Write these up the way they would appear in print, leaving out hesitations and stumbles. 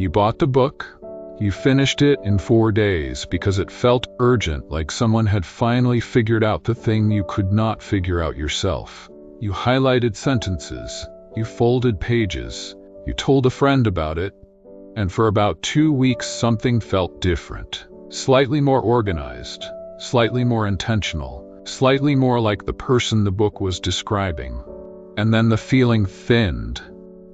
You bought the book. You finished it in 4 days because it felt urgent, like someone had finally figured out the thing you could not figure out yourself. You highlighted sentences. You folded pages. You told a friend about it. And for about 2 weeks, something felt different. Slightly more organized. Slightly more intentional. Slightly more like the person the book was describing. And then the feeling thinned.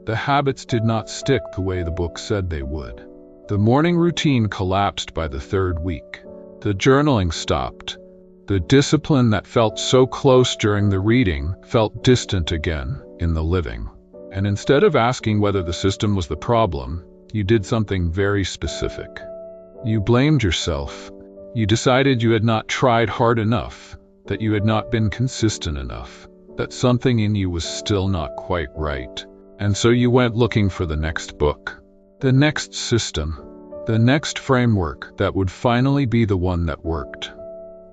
The habits did not stick the way the book said they would. The morning routine collapsed by the 3rd week. The journaling stopped. The discipline that felt so close during the reading felt distant again in the living. And instead of asking whether the system was the problem, you did something very specific. You blamed yourself. You decided you had not tried hard enough, that you had not been consistent enough, that something in you was still not quite right. And so you went looking for the next book. The next system, the next framework that would finally be the one that worked.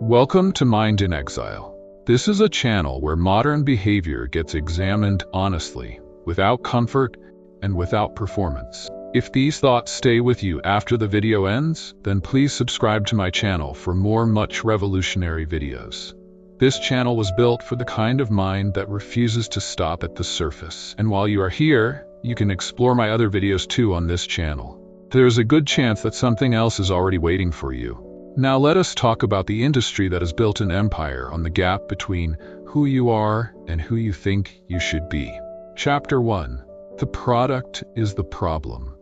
Welcome to Mind in Exile. This is a channel where modern behavior gets examined honestly, without comfort and without performance. If these thoughts stay with you after the video ends, then please subscribe to my channel for more much revolutionary videos. This channel was built for the kind of mind that refuses to stop at the surface. And while you are here, you can explore my other videos too on this channel. There's a good chance that something else is already waiting for you. Now let us talk about the industry that has built an empire on the gap between who you are and who you think you should be. Chapter 1. The product is the problem.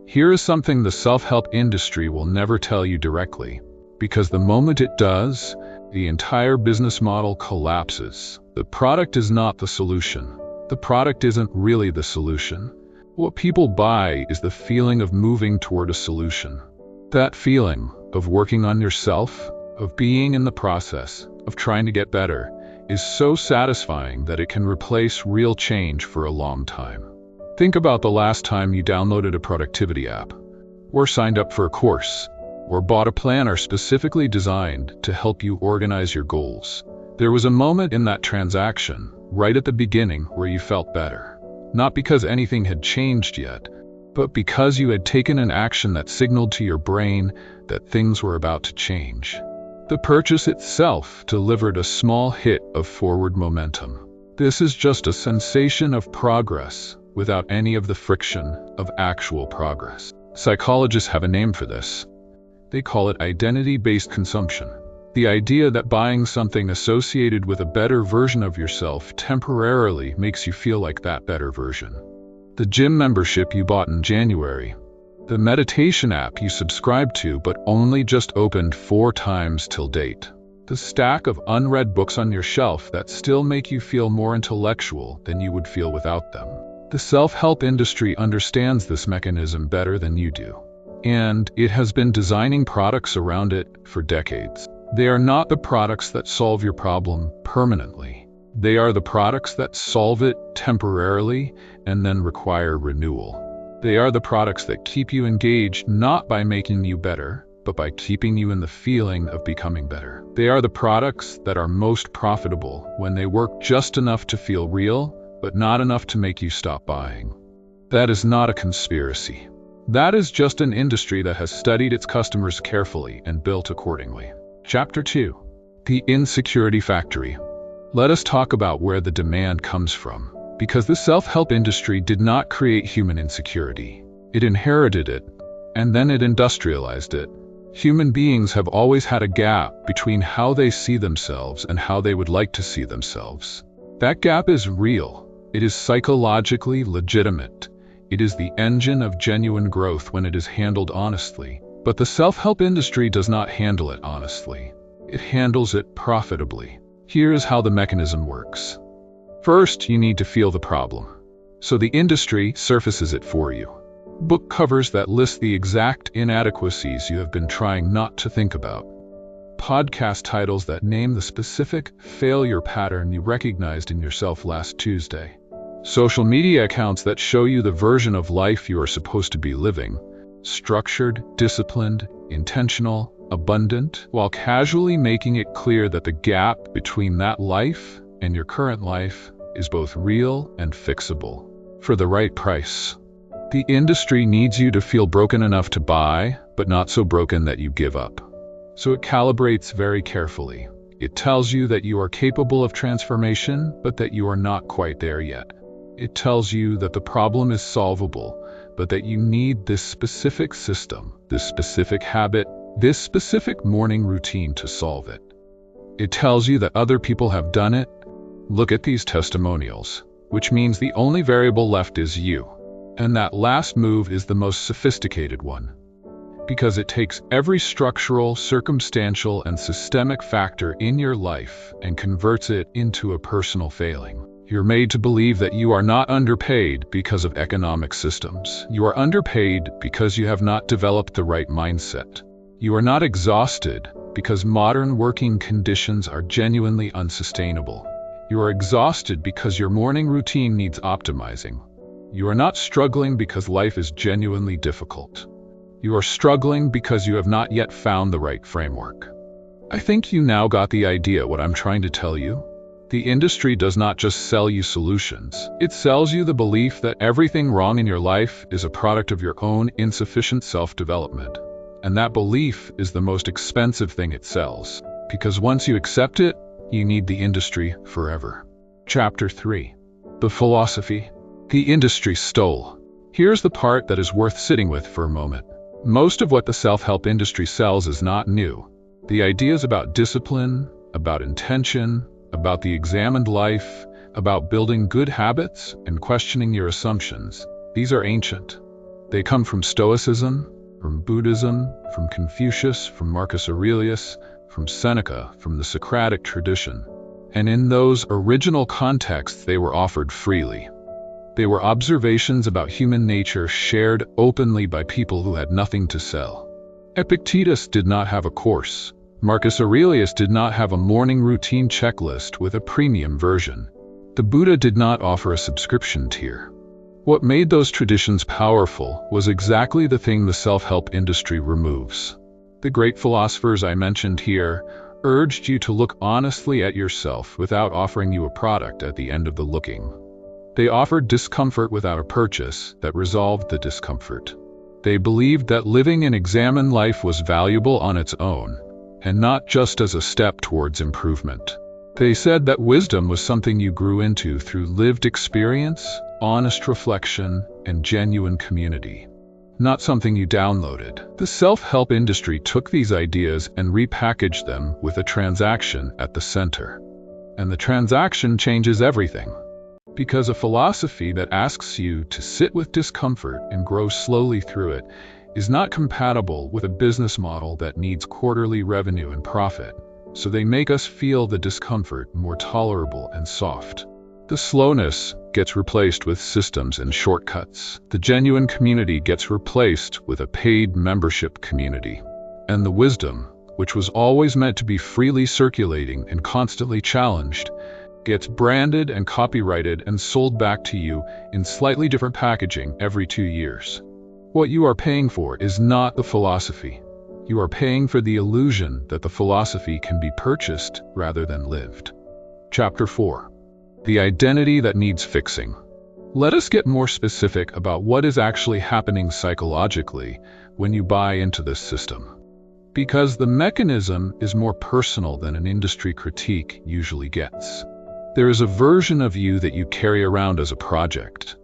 Here is something the self-help industry will never tell you directly, because the moment it does, the entire business model collapses. The product is not the solution. The product isn't really the solution. What people buy is the feeling of moving toward a solution. That feeling of working on yourself, of being in the process, of trying to get better, is so satisfying that it can replace real change for a long time. Think about the last time you downloaded a productivity app, or signed up for a course, or bought a planner specifically designed to help you organize your goals. There was a moment in that transaction, right at the beginning, where you felt better. Not because anything had changed yet, but because you had taken an action that signaled to your brain that things were about to change. The purchase itself delivered a small hit of forward momentum. This is just a sensation of progress without any of the friction of actual progress. Psychologists have a name for this. They call it identity-based consumption. The idea that buying something associated with a better version of yourself temporarily makes you feel like that better version. The gym membership you bought in January. The meditation app you subscribed to but only just opened 4 times till date. The stack of unread books on your shelf that still make you feel more intellectual than you would feel without them. The self-help industry understands this mechanism better than you do. And it has been designing products around it for decades. They are not the products that solve your problem permanently. They are the products that solve it temporarily and then require renewal. They are the products that keep you engaged not by making you better, but by keeping you in the feeling of becoming better. They are the products that are most profitable when they work just enough to feel real, but not enough to make you stop buying. That is not a conspiracy. That is just an industry that has studied its customers carefully and built accordingly. Chapter 2. The Insecurity Factory. Let us talk about where the demand comes from. Because the self-help industry did not create human insecurity. It inherited it, and then it industrialized it. Human beings have always had a gap between how they see themselves and how they would like to see themselves. That gap is real. It is psychologically legitimate. It is the engine of genuine growth when it is handled honestly. But the self-help industry does not handle it honestly. It handles it profitably. Here is how the mechanism works. First, you need to feel the problem. So the industry surfaces it for you. Book covers that list the exact inadequacies you have been trying not to think about. Podcast titles that name the specific failure pattern you recognized in yourself last Tuesday. Social media accounts that show you the version of life you are supposed to be living. Structured, disciplined, intentional, abundant, while casually making it clear that the gap between that life and your current life is both real and fixable, for the right price. The industry needs you to feel broken enough to buy, but not so broken that you give up. So it calibrates very carefully. It tells you that you are capable of transformation, but that you are not quite there yet. It tells you that the problem is solvable, but that you need this specific system, this specific habit, this specific morning routine to solve it. It tells you that other people have done it. Look at these testimonials, which means the only variable left is you. And that last move is the most sophisticated one, because it takes every structural, circumstantial, and systemic factor in your life and converts it into a personal failing. You're made to believe that you are not underpaid because of economic systems. You are underpaid because you have not developed the right mindset. You are not exhausted because modern working conditions are genuinely unsustainable. You are exhausted because your morning routine needs optimizing. You are not struggling because life is genuinely difficult. You are struggling because you have not yet found the right framework. I think you now got the idea what I'm trying to tell you. The industry does not just sell you solutions. It sells you the belief that everything wrong in your life is a product of your own insufficient self-development. And that belief is the most expensive thing it sells, because once you accept it, you need the industry forever. Chapter 3. The philosophy the industry stole. Here's the part that is worth sitting with for a moment. Most of what the self-help industry sells is not new. The ideas about discipline, about intention, about the examined life, about building good habits and questioning your assumptions, these are ancient. They come from Stoicism, from Buddhism, from Confucius, from Marcus Aurelius, from Seneca, from the Socratic tradition. And in those original contexts, they were offered freely. They were observations about human nature shared openly by people who had nothing to sell. Epictetus did not have a course. Marcus Aurelius did not have a morning routine checklist with a premium version. The Buddha did not offer a subscription tier. What made those traditions powerful was exactly the thing the self-help industry removes. The great philosophers I mentioned here urged you to look honestly at yourself without offering you a product at the end of the looking. They offered discomfort without a purchase that resolved the discomfort. They believed that living an examined life was valuable on its own, and not just as a step towards improvement. They said that wisdom was something you grew into through lived experience, honest reflection, and genuine community, not something you downloaded. The self-help industry took these ideas and repackaged them with a transaction at the center. And the transaction changes everything. Because a philosophy that asks you to sit with discomfort and grow slowly through it is not compatible with a business model that needs quarterly revenue and profit, so they make us feel the discomfort more tolerable and soft. The slowness gets replaced with systems and shortcuts. The genuine community gets replaced with a paid membership community. And the wisdom, which was always meant to be freely circulating and constantly challenged, gets branded and copyrighted and sold back to you in slightly different packaging every 2 years. What you are paying for is not the philosophy. You are paying for the illusion that the philosophy can be purchased rather than lived. Chapter 4. The identity that needs fixing. Let us get more specific about what is actually happening psychologically when you buy into this system. Because the mechanism is more personal than an industry critique usually gets. There is a version of you that you carry around as a project.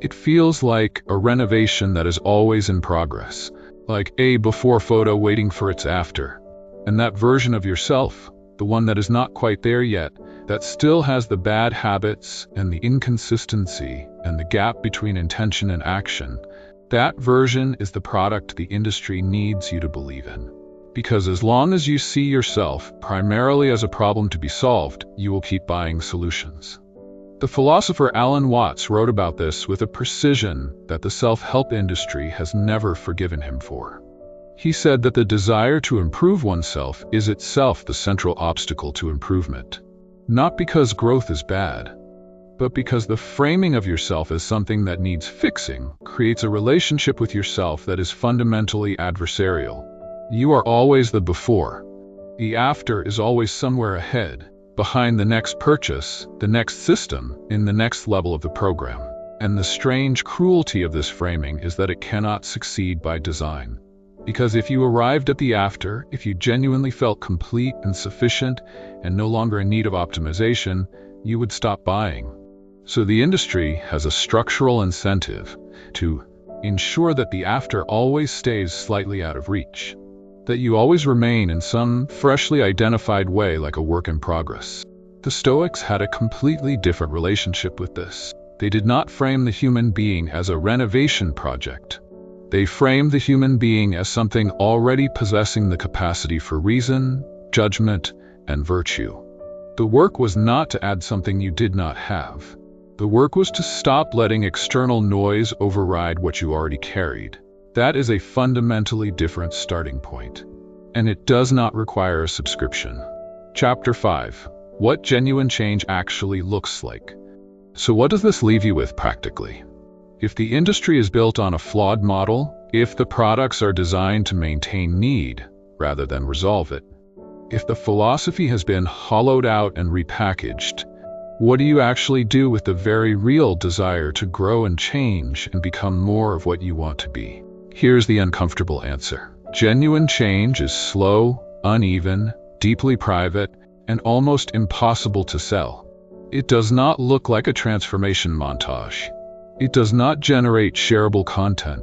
It feels like a renovation that is always in progress, like a before photo waiting for its after. And that version of yourself, the one that is not quite there yet, that still has the bad habits and the inconsistency and the gap between intention and action, that version is the product the industry needs you to believe in. Because as long as you see yourself primarily as a problem to be solved, you will keep buying solutions. The philosopher Alan Watts wrote about this with a precision that the self-help industry has never forgiven him for. He said that the desire to improve oneself is itself the central obstacle to improvement. Not because growth is bad, but because the framing of yourself as something that needs fixing creates a relationship with yourself that is fundamentally adversarial. You are always the before. The after is always somewhere ahead, behind the next purchase, the next system, in the next level of the program. And the strange cruelty of this framing is that it cannot succeed by design. Because if you arrived at the after, if you genuinely felt complete and sufficient and no longer in need of optimization, you would stop buying. So the industry has a structural incentive to ensure that the after always stays slightly out of reach, that you always remain in some freshly identified way like a work in progress. The Stoics had a completely different relationship with this. They did not frame the human being as a renovation project. They framed the human being as something already possessing the capacity for reason, judgment, and virtue. The work was not to add something you did not have. The work was to stop letting external noise override what you already carried. That is a fundamentally different starting point. And it does not require a subscription. Chapter 5. What genuine change actually looks like. So what does this leave you with practically? If the industry is built on a flawed model, if the products are designed to maintain need rather than resolve it, if the philosophy has been hollowed out and repackaged, what do you actually do with the very real desire to grow and change and become more of what you want to be? Here's the uncomfortable answer. Genuine change is slow, uneven, deeply private, and almost impossible to sell. It does not look like a transformation montage. It does not generate shareable content.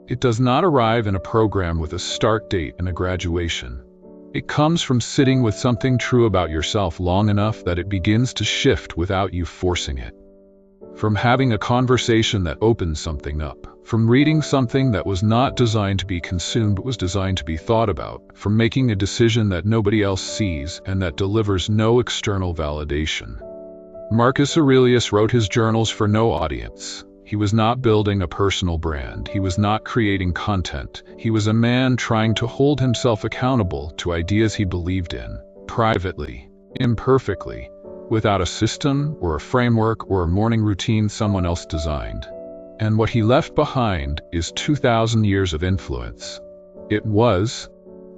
It does not arrive in a program with a start date and a graduation. It comes from sitting with something true about yourself long enough that it begins to shift without you forcing it. From having a conversation that opens something up. From reading something that was not designed to be consumed but was designed to be thought about. From making a decision that nobody else sees and that delivers no external validation. Marcus Aurelius wrote his journals for no audience. He was not building a personal brand. He was not creating content. He was a man trying to hold himself accountable to ideas he believed in, privately, imperfectly, without a system or a framework or a morning routine someone else designed. And what he left behind is 2,000 years of influence. It was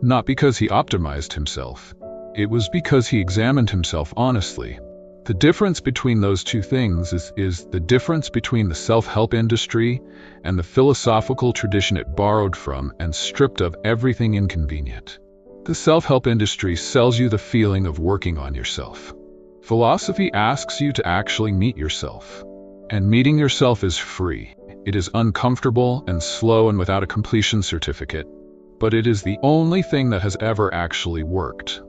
not because he optimized himself. It was because he examined himself honestly. The difference between those two things is the difference between the self-help industry and the philosophical tradition it borrowed from and stripped of everything inconvenient. The self-help industry sells you the feeling of working on yourself. Philosophy asks you to actually meet yourself. And meeting yourself is free. It is uncomfortable and slow and without a completion certificate, but it is the only thing that has ever actually worked.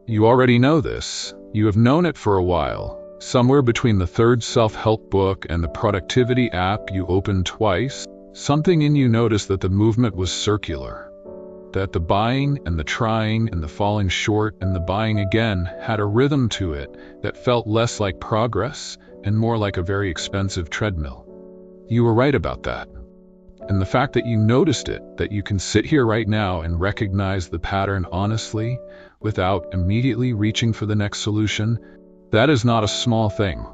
You already know this. You have known it for a while. Somewhere between the third self-help book and the productivity app you opened twice, something in you noticed that the movement was circular. That the buying and the trying and the falling short and the buying again had a rhythm to it that felt less like progress and more like a very expensive treadmill. You were right about that. And the fact that you noticed it, that you can sit here right now and recognize the pattern honestly, without immediately reaching for the next solution, that is not a small thing.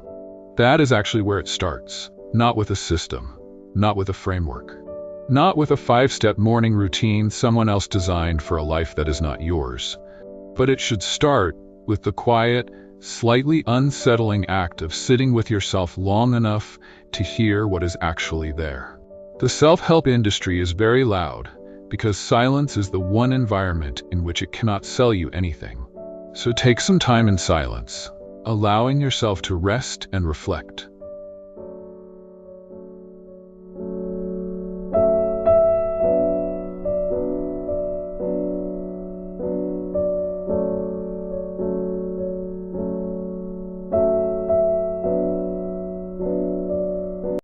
That is actually where it starts. Not with a system, not with a framework, not with a 5-step morning routine someone else designed for a life that is not yours. But it should start with the quiet, slightly unsettling act of sitting with yourself long enough to hear what is actually there. The self-help industry is very loud because silence is the one environment in which it cannot sell you anything. So take some time in silence, allowing yourself to rest and reflect.